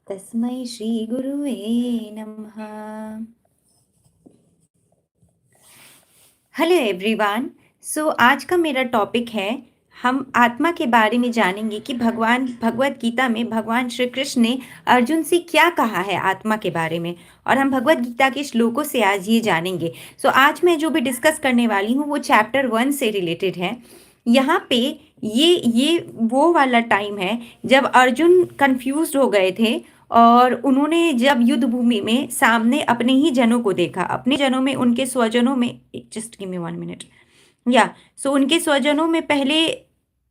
तस्मै श्री गुरुवे नमः। Hello everyone. सो आज का मेरा टॉपिक है, हम आत्मा के बारे में जानेंगे कि भगवान भगवत गीता में भगवान श्री कृष्ण ने अर्जुन से क्या कहा है आत्मा के बारे में, और हम भगवत गीता के श्लोकों से आज ये जानेंगे। सो आज मैं जो भी डिस्कस करने वाली हूँ वो चैप्टर 1 से रिलेटेड है। यहाँ पे ये वो वाला टाइम है जब अर्जुन कंफ्यूज्ड हो गए थे, और उन्होंने जब युद्ध भूमि में सामने अपने ही जनों को देखा, अपने जनों में, उनके स्वजनों में, जस्ट गिव मी 1 मिनट। या सो उनके स्वजनों में पहले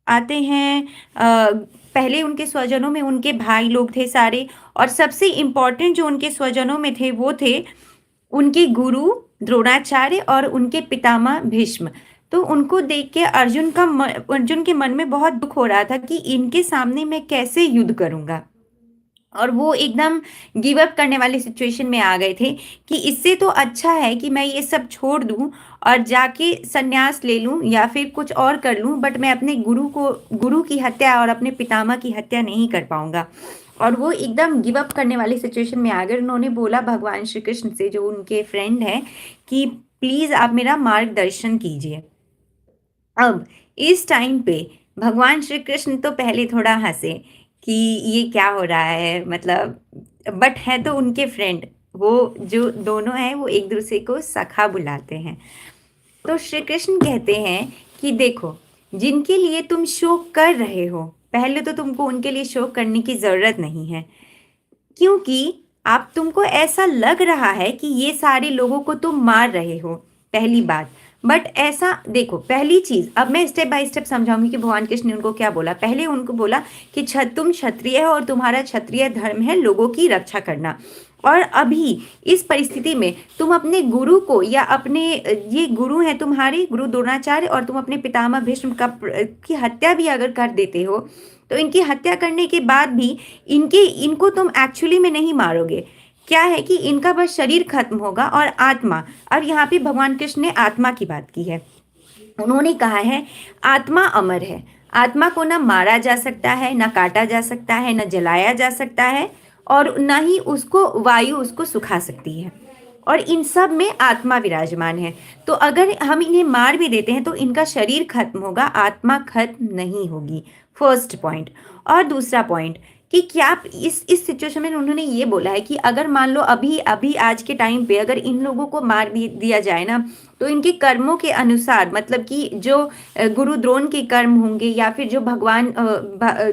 आते हैं, पहले उनके स्वजनों में उनके भाई लोग थे सारे, और सबसे इम्पोर्टेंट जो उनके स्वजनों में थे वो थे उनके गुरु द्रोणाचार्य और उनके पितामह भीष्म। तो उनको देख के अर्जुन के मन में बहुत दुख हो रहा था कि इनके सामने मैं कैसे युद्ध करूंगा, और वो एकदम गिव अप करने वाली सिचुएशन में आ गए थे कि इससे तो अच्छा है कि मैं ये सब छोड़ दूं और जाके संन्यास ले लूं या फिर कुछ और कर लूं, बट मैं अपने गुरु की हत्या और अपने पितामह की हत्या नहीं कर पाऊंगा। और वो एकदम गिव अप करने वाली सिचुएशन में आ गए। उन्होंने बोला भगवान श्री कृष्ण से, जो उनके फ्रेंड है, कि प्लीज आप मेरा मार्गदर्शन कीजिए। अब इस टाइम पे भगवान श्री कृष्ण तो पहले थोड़ा हंसे कि ये क्या हो रहा है, मतलब, बट है तो उनके फ्रेंड, वो जो दोनों हैं वो एक दूसरे को सखा बुलाते हैं। तो श्री कृष्ण कहते हैं कि देखो, जिनके लिए तुम शोक कर रहे हो, पहले तो तुमको उनके लिए शोक करने की जरूरत नहीं है, क्योंकि आप तुमको ऐसा लग रहा है कि ये सारे लोगों को तुम मार रहे हो, पहली बात। बट ऐसा देखो, पहली चीज, अब मैं स्टेप बाय स्टेप समझाऊंगी कि भगवान कृष्ण ने उनको क्या बोला। पहले उनको बोला कि तुम क्षत्रिय हो और तुम्हारा क्षत्रिय धर्म है लोगों की रक्षा करना, और अभी इस परिस्थिति में तुम अपने गुरु को, या अपने, ये गुरु हैं तुम्हारे गुरु द्रोणाचार्य, और तुम अपने पितामह भीष्म की हत्या भी अगर कर देते हो, तो इनकी हत्या करने के बाद भी इनको तुम एक्चुअली में नहीं मारोगे। क्या है कि इनका बस शरीर खत्म होगा और आत्मा, और यहाँ पे भगवान कृष्ण ने आत्मा की बात की है। उन्होंने कहा है आत्मा अमर है, आत्मा को ना मारा जा सकता है, ना काटा जा सकता है, ना जलाया जा सकता है, और ना ही उसको वायु उसको सुखा सकती है, और इन सब में आत्मा विराजमान है। तो अगर हम इन्हें मार भी देते हैं तो इनका शरीर खत्म होगा, आत्मा खत्म नहीं होगी। First point. और दूसरा पॉइंट कि क्या इस सिचुएशन में उन्होंने ये बोला है कि अगर मान लो अभी अभी आज के टाइम पे अगर इन लोगों को मार दिया जाए ना, तो इनके कर्मों के अनुसार, मतलब कि जो गुरु द्रोण के कर्म होंगे, या फिर जो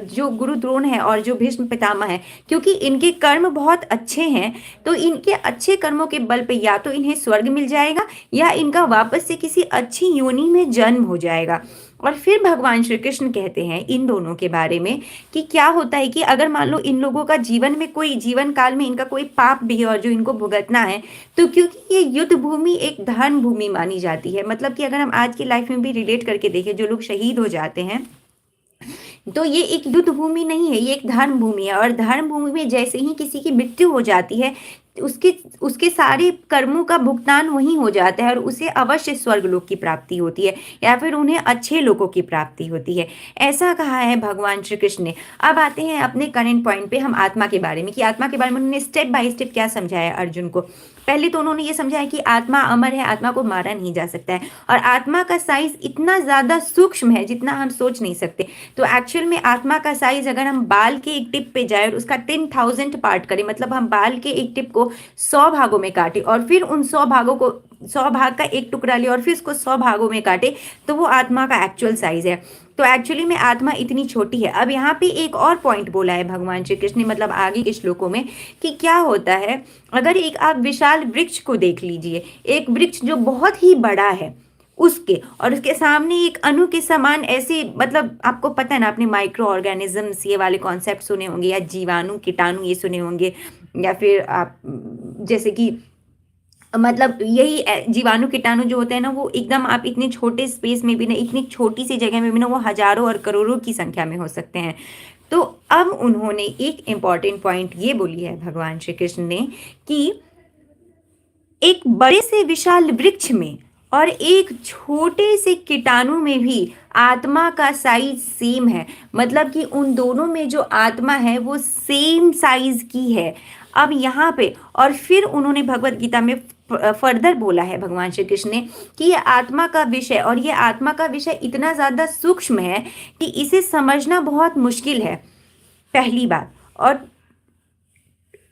जो गुरु द्रोण है और जो भीष्म पितामह है, क्योंकि इनके कर्म बहुत अच्छे हैं, तो इनके अच्छे कर्मों के बल पे या तो इन्हें स्वर्ग मिल जाएगा, या इनका वापस से किसी अच्छी योनि में जन्म हो जाएगा। और फिर भगवान श्री कृष्ण कहते हैं इन दोनों के बारे में कि क्या होता है कि अगर मान लो इन लोगों का जीवन में कोई, जीवन काल में इनका कोई पाप भी है और जो इनको भुगतना है, तो क्योंकि ये युद्ध भूमि एक धर्म भूमि मानी जाती है, मतलब कि अगर हम आज की लाइफ में भी रिलेट करके देखें, जो लोग शहीद हो जाते हैं, तो ये एक युद्ध भूमि नहीं है, ये एक धर्म भूमि है। और धर्म भूमि में जैसे ही किसी की मृत्यु हो जाती है, उसके उसके सारे कर्मों का भुगतान वहीं हो जाता है, और उसे अवश्य स्वर्ग लोक की प्राप्ति होती है, या फिर उन्हें अच्छे लोगों की प्राप्ति होती है। ऐसा कहा है भगवान श्री कृष्ण ने। अब आते हैं अपने करेंट पॉइंट पे, हम आत्मा के बारे में, कि आत्मा के बारे में उन्होंने स्टेप बाय स्टेप क्या समझाया अर्जुन को। पहले तो उन्होंने ये समझाया कि आत्मा अमर है, आत्मा को मारा नहीं जा सकता है, और आत्मा का साइज इतना ज्यादा सूक्ष्म है जितना हम सोच नहीं सकते। तो एक्चुअल में आत्मा का साइज, अगर हम बाल के एक टिप पे जाए और उसका 10,000 पार्ट करें, मतलब हम बाल के एक टिप को 100 भागों में काटे, और फिर उन 100 भागों को, 100 भाग का एक टुकड़ा ले और फिर उसको 100 भागों में काटे, तो वो आत्मा का एक्चुअल साइज है। तो एक्चुअली में आत्मा इतनी छोटी है। अब यहाँ पे एक और पॉइंट बोला है भगवान श्री कृष्ण ने, मतलब आगे के श्लोकों में, कि क्या होता है अगर एक आप विशाल वृक्ष को देख लीजिए, एक वृक्ष जो बहुत ही बड़ा है, उसके और उसके सामने एक अणु के समान ऐसे, मतलब आपको पता है ना, आपने माइक्रो ऑर्गेनिजम्स ये वाले कॉन्सेप्ट सुने होंगे, या जीवाणु कीटाणु ये सुने होंगे, या फिर आप जैसे कि, मतलब यही जीवाणु कीटाणु जो होते हैं ना, वो एकदम आप इतने छोटे स्पेस में भी ना, इतनी छोटी सी जगह में भी ना, वो हजारों और करोड़ों की संख्या में हो सकते हैं। तो अब उन्होंने एक इंपॉर्टेंट पॉइंट ये बोली है भगवान श्री कृष्ण ने, कि एक बड़े से विशाल वृक्ष में और एक छोटे से कीटाणु में भी आत्मा का साइज सेम है, मतलब कि उन दोनों में जो आत्मा है वो सेम साइज की है। अब यहाँ पे और फिर उन्होंने भगवत गीता में फर्दर बोला है भगवान श्री कृष्ण ने कि ये आत्मा का विषय, और ये आत्मा का विषय इतना ज्यादा सूक्ष्म है कि इसे समझना बहुत मुश्किल है, पहली बात। और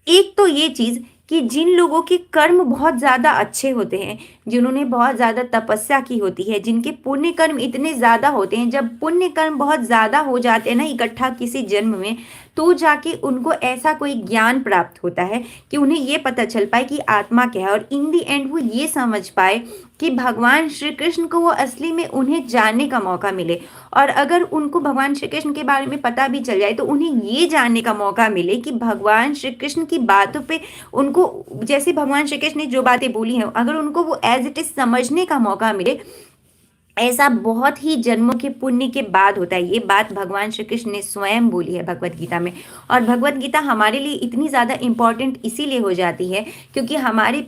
एक तो ये चीज कि जिन लोगों के कर्म बहुत ज्यादा अच्छे होते हैं, जिन्होंने बहुत ज्यादा तपस्या की होती है, जिनके पुण्य कर्म इतने ज्यादा होते हैं, जब पुण्य कर्म बहुत ज्यादा हो जाते हैं ना इकट्ठा किसी जन्म में, तो जाके उनको ऐसा कोई ज्ञान प्राप्त होता है कि उन्हें ये पता चल पाए कि आत्मा क्या है, और इन दी एंड वो ये समझ पाए कि भगवान श्री कृष्ण को वो असली में उन्हें जानने का मौका मिले। और अगर उनको भगवान श्री कृष्ण के बारे में पता भी चल जाए तो उन्हें ये जानने का मौका मिले कि भगवान श्री कृष्ण की बातों पे उनको, जैसे भगवान श्री कृष्ण ने जो बातें बोली हैं, अगर उनको वो एज इट इज समझने का मौका मिले, ऐसा बहुत ही जन्मों के पुण्य के बाद होता है। ये बात भगवान श्री कृष्ण ने स्वयं बोली है भगवत गीता में। और भगवत गीता हमारे लिए इतनी ज़्यादा इंपॉर्टेंट इसीलिए हो जाती है क्योंकि हमारे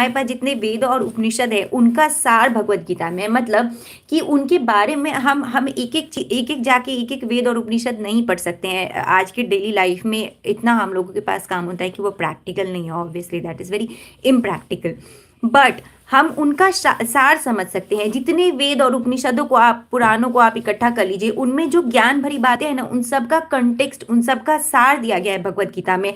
पास जितने वेद और उपनिषद है उनका सार भगवत गीता में है। मतलब कि उनके बारे में हम एक एक जाके एक एक वेद और उपनिषद नहीं पढ़ सकते हैं। आज के डेली लाइफ में इतना हम लोगों के पास काम होता है कि वो प्रैक्टिकल नहीं है, obviously that is very impractical. But हम उनका सार समझ सकते हैं। जितने वेद और उपनिषदों को आप, पुराणों को आप इकट्ठा कर लीजिए, उनमें जो ज्ञान भरी बातें हैं ना, उन सब का कंटेक्स्ट, उन सब का सार दिया गया है भगवत गीता में।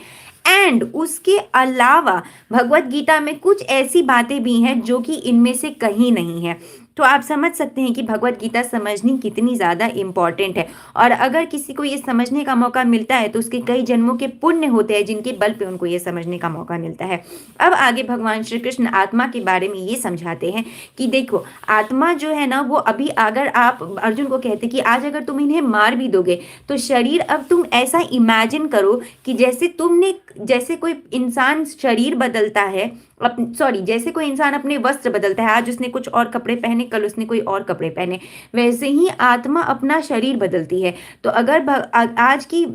एंड उसके अलावा भगवत गीता में कुछ ऐसी बातें भी हैं जो कि इनमें से कहीं नहीं है। तो आप समझ सकते हैं कि भगवत गीता समझनी कितनी ज़्यादा इम्पॉर्टेंट है। और अगर किसी को ये समझने का मौका मिलता है तो उसके कई जन्मों के पुण्य होते हैं जिनके बल पे उनको ये समझने का मौका मिलता है। अब आगे भगवान श्री कृष्ण आत्मा के बारे में ये समझाते हैं कि देखो, आत्मा जो है ना वो अभी, अगर आप अर्जुन को कहते कि आज अगर तुम इन्हें मार भी दोगे तो शरीर, अब तुम ऐसा इमेजिन करो कि जैसे कोई इंसान शरीर बदलता है, जैसे कोई इंसान अपने वस्त्र बदलता है, आज उसने कुछ और कपड़े पहने, कल उसने कोई और कपड़े पहने, वैसे ही आत्मा अपना शरीर बदलती है। तो अगर आज की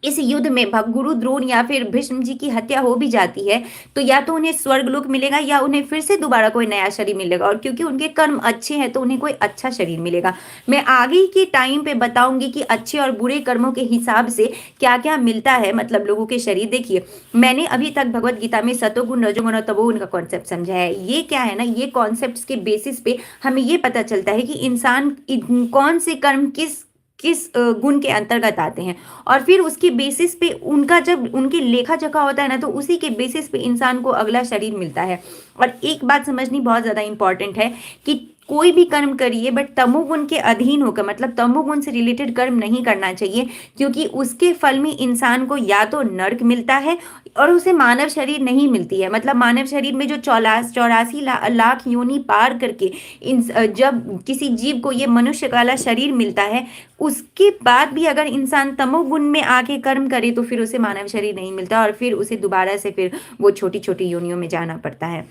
इस युद्ध में गुरु द्रोण या फिर भीष्म जी की हत्या हो भी जाती है तो या तो उन्हें स्वर्गलोक मिलेगा या उन्हें फिर से दोबारा कोई नया शरीर मिलेगा, और क्योंकि उनके कर्म अच्छे हैं तो उन्हें कोई अच्छा शरीर मिलेगा। मैं आगे के टाइम पे बताऊंगी कि अच्छे और बुरे कर्मों के हिसाब से क्या क्या मिलता है, मतलब लोगों के शरीर। देखिए, मैंने अभी तक भगवत गीता में सतोगुण, रजोगुण और तमोगुण का कॉन्सेप्ट समझा है। ये क्या है ना, ये कॉन्सेप्ट के बेसिस पे हमें ये पता चलता है कि इंसान कौन से कर्म किस किस गुण के अंतर्गत आते हैं, और फिर उसके बेसिस पे उनका, जब उनकी लेखा जोखा होता है ना, तो उसी के बेसिस पे इंसान को अगला शरीर मिलता है। और एक बात समझनी बहुत ज़्यादा इंपॉर्टेंट है कि कोई भी कर्म करिए बट तमोगुण के अधीन होकर, मतलब तमोगुण से रिलेटेड कर्म नहीं करना चाहिए, क्योंकि उसके फल में इंसान को या तो नर्क मिलता है और उसे मानव शरीर नहीं मिलती है। मतलब मानव शरीर में जो 84 लाख योनि पार करके जब किसी जीव को ये मनुष्य वाला शरीर मिलता है, उसके बाद भी अगर इंसान तमोगुण में आके कर्म करे तो फिर उसे मानव शरीर नहीं मिलता और फिर उसे दोबारा से फिर वो छोटी छोटी योनियों में जाना पड़ता है।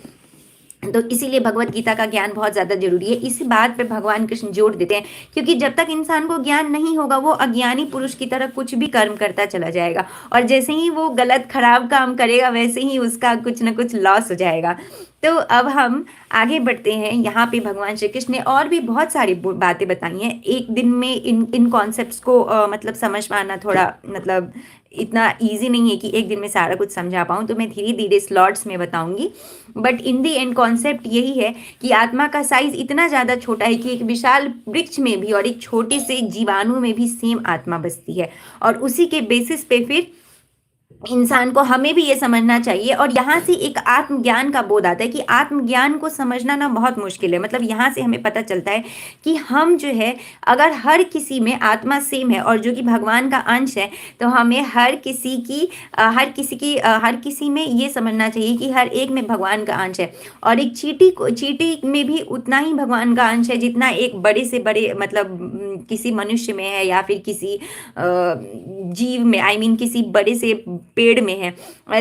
तो इसीलिए भगवत गीता का ज्ञान बहुत ज़्यादा जरूरी है। इसी बात पे भगवान कृष्ण जोर देते हैं, क्योंकि जब तक इंसान को ज्ञान नहीं होगा वो अज्ञानी पुरुष की तरह कुछ भी कर्म करता चला जाएगा, और जैसे ही वो गलत खराब काम करेगा वैसे ही उसका कुछ ना कुछ लॉस हो जाएगा। तो अब हम आगे बढ़ते हैं। यहाँ पे भगवान श्री कृष्ण ने और भी बहुत सारी बातें बताई हैं। एक दिन में इन कॉन्सेप्ट्स को मतलब समझ पाना थोड़ा, मतलब इतना इजी नहीं है कि एक दिन में सारा कुछ समझा पाऊँ, तो मैं धीरे धीरे स्लॉट्स में बताऊंगी। But in the and concept यही है कि आत्मा का साइज इतना ज़्यादा छोटा है कि एक विशाल वृक्ष में भी और एक छोटे से जीवाणु में भी सेम आत्मा बसती है, और उसी के बेसिस पे फिर इंसान को, हमें भी ये समझना चाहिए। और यहाँ से एक आत्मज्ञान का बोध आता है कि आत्मज्ञान को समझना ना बहुत मुश्किल है। मतलब यहाँ से हमें पता चलता है कि हम जो है, अगर हर किसी में आत्मा सेम है और जो कि भगवान का अंश है, तो हमें हर किसी में ये समझना चाहिए कि हर एक में भगवान का अंश है। और एक चींटी में भी उतना ही भगवान का अंश है जितना एक बड़े से बड़े, मतलब किसी मनुष्य में है या फिर किसी जीव में, आई मीन किसी बड़े से पेड़ में है।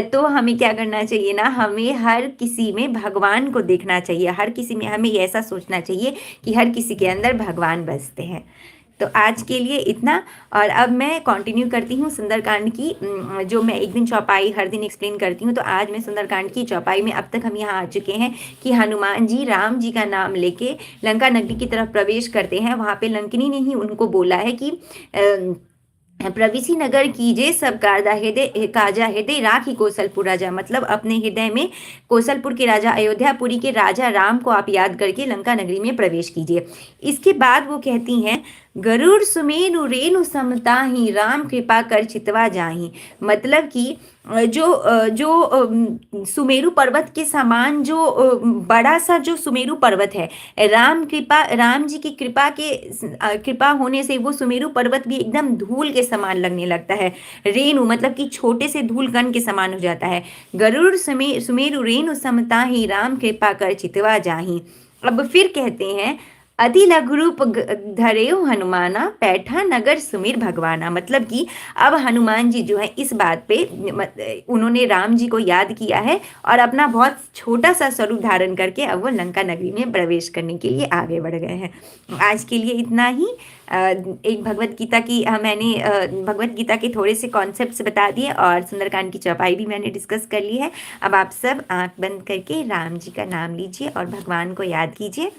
तो हमें क्या करना चाहिए ना, हमें हर किसी में भगवान को देखना चाहिए। हर किसी में हमें ऐसा सोचना चाहिए कि हर किसी के अंदर भगवान बसते हैं। तो आज के लिए इतना। और अब मैं कंटिन्यू करती हूँ सुंदरकांड की, जो मैं एक दिन चौपाई हर दिन एक्सप्लेन करती हूँ। तो आज मैं सुंदरकांड की चौपाई में, अब तक हम यहाँ आ चुके हैं कि हनुमान जी राम जी का नाम लेके लंका नगरी की तरफ प्रवेश करते हैं। वहाँ पे लंकिनी ने ही उनको बोला है कि प्रविसी नगर कीजे सब काजा हृदय राखी कौशलपुर राजा, मतलब अपने हृदय में कौशलपुर के राजा, अयोध्यापुरी के राजा राम को आप याद करके लंका नगरी में प्रवेश कीजिए। इसके बाद वो कहती हैं, गरुड़ सुमेरु रेणु समताहि राम कृपा कर चितवा जाहि। मतलब कि जो सुमेरु पर्वत के समान जो बड़ा सा जो सुमेरु पर्वत है, राम जी की कृपा होने से वो सुमेरु पर्वत भी एकदम धूल के समान लगने लगता है। रेणु मतलब कि छोटे से धूल कण के समान हो जाता है। गरुड़ सुमेरु रेणु समता ही राम कृपा कर चितवा जाहि। अब फिर कहते हैं, अति लघु रूप धरेउ हनुमाना पैठा नगर सुमिर भगवाना। मतलब कि अब हनुमान जी जो है इस बात पे उन्होंने राम जी को याद किया है और अपना बहुत छोटा सा स्वरूप धारण करके अब वो लंका नगरी में प्रवेश करने के लिए आगे बढ़ गए हैं। आज के लिए इतना ही। एक भगवत गीता की मैंने भगवत गीता के थोड़े से कॉन्सेप्ट्स बता दिए और सुंदरकांड की चौपाई भी मैंने डिस्कस कर ली है। अब आप सब आंख बंद करके राम जी का नाम लीजिए और भगवान को याद कीजिए।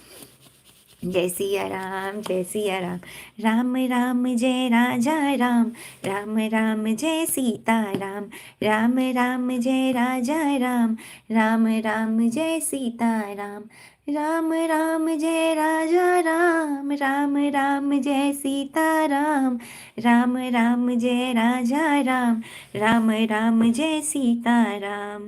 जय सिया राम, जय सिया राम, राम राम जय राजा राम, राम राम जय सीता राम, राम राम जय राजा राम, राम राम जय सीता राम, राम राम जय राजा राम, राम राम जय सीता राम, राम राम जय राजा राम, राम राम जय सीता राम।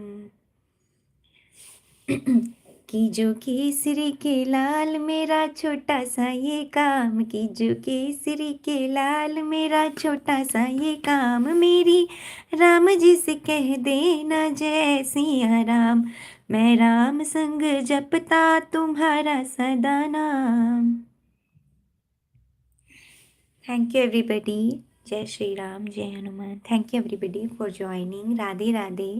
कि जो केसरी के लाल मेरा छोटा सा ये काम, कि जो केसरी के लाल मेरा छोटा सा ये काम, मेरी राम जी से कह देना जय सिया राम, मैं राम संग जपता तुम्हारा सदा नाम। Thank you everybody. जय श्री राम, जय Hanuman. Thank you everybody for joining. Radhe Radhe.